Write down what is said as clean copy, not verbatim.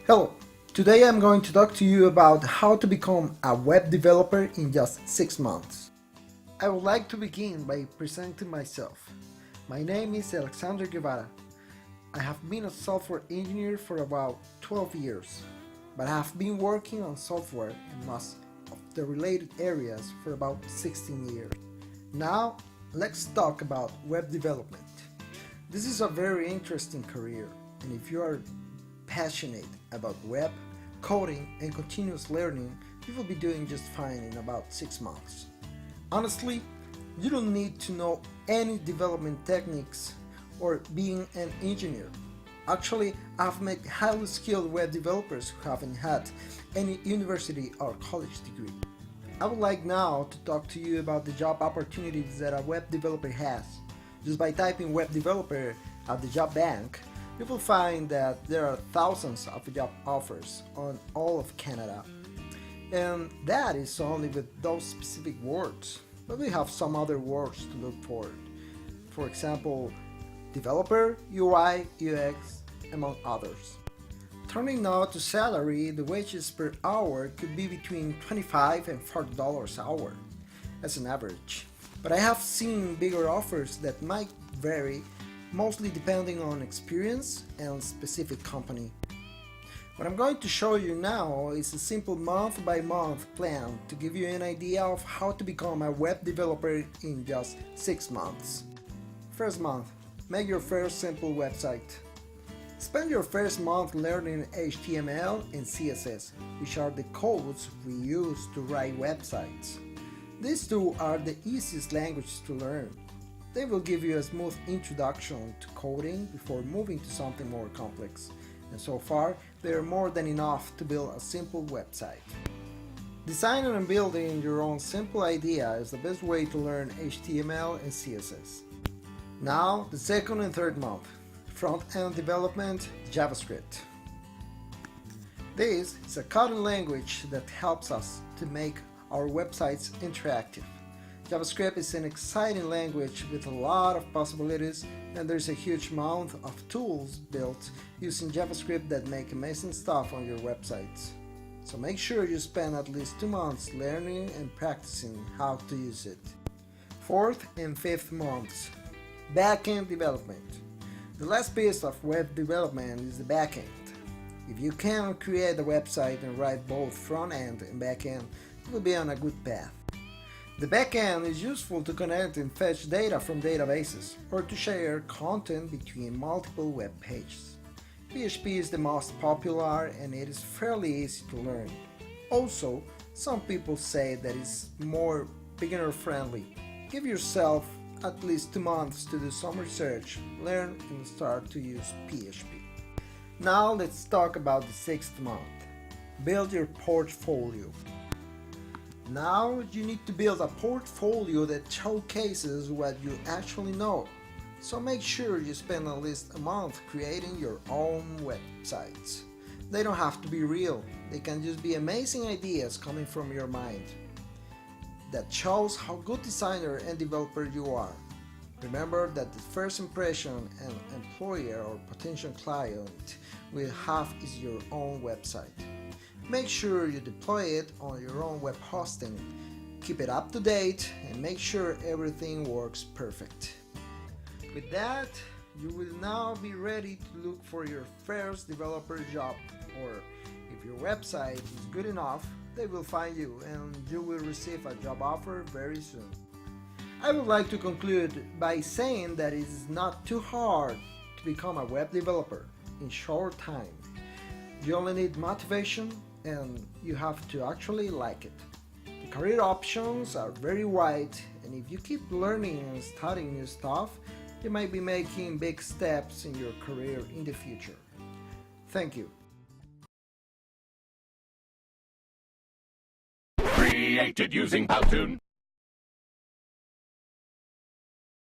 Hello, today I'm going to talk to you about how to become a web developer in just 6 months. I would like to begin by presenting myself. My name is Alexander Guevara. I have been a software engineer for about 12 years, but I have been working on software in most of the related areas for about 16 years. Now, let's talk about web development. This is a very interesting career, and if you are passionate about web, coding, and continuous learning, you will be doing just fine in about 6 months. Honestly, you don't need to know any development techniques or being an engineer. Actually, I've met highly skilled web developers who haven't had any university or college degree. I would like now to talk to you about the job opportunities that a web developer has. Just by typing web developer at the job bank, you will find that there are thousands of job offers on all of Canada. And that is only with those specific words, but we have some other words to look for. For example, developer, UI, UX, among others. Turning now to salary, the wages per hour could be between $25 and $40 an hour as an average. But I have seen bigger offers that might vary, mostly depending on experience and specific company. What I'm going to show you now is a simple month-by-month plan to give you an idea of how to become a web developer in just 6 months. First month, make your first simple website. Spend your first month learning HTML and CSS, which are the codes we use to write websites. These two are the easiest languages to learn. They will give you a smooth introduction to coding before moving to something more complex, and so far they are more than enough to build a simple website. Designing and building your own simple idea is the best way to learn HTML and CSS. Now, the second and third month, front-end development, JavaScript. This is a coding language that helps us to make our websites interactive. JavaScript is an exciting language with a lot of possibilities, and there's a huge amount of tools built using JavaScript that make amazing stuff on your websites. So make sure you spend at least 2 months learning and practicing how to use it. Fourth and fifth months, backend development. The last piece of web development is the backend. If you can create a website and write both front-end and back-end, you will be on a good path. The backend is useful to connect and fetch data from databases, or to share content between multiple web pages. PHP is the most popular and it is fairly easy to learn. Also, some people say that it's more beginner friendly. Give yourself at least 2 months to do some research, learn and start to use PHP. Now let's talk about the 6th month. Build your portfolio. Now you need to build a portfolio that showcases what you actually know. So make sure you spend at least a month creating your own websites. They don't have to be real, they can just be amazing ideas coming from your mind. That shows how good designer and developer you are. Remember that the first impression an employer or potential client will have is your own website. Make sure you deploy it on your own web hosting. Keep it up to date and make sure everything works perfect. With that, you will now be ready to look for your first developer job, or if your website is good enough, they will find you and you will receive a job offer very soon. I would like to conclude by saying that it is not too hard to become a web developer in short time. You only need motivation and you have to actually like it. The career options are very wide, and if you keep learning and studying new stuff, you might be making big steps in your career in the future. Thank you. Created using Powtoon.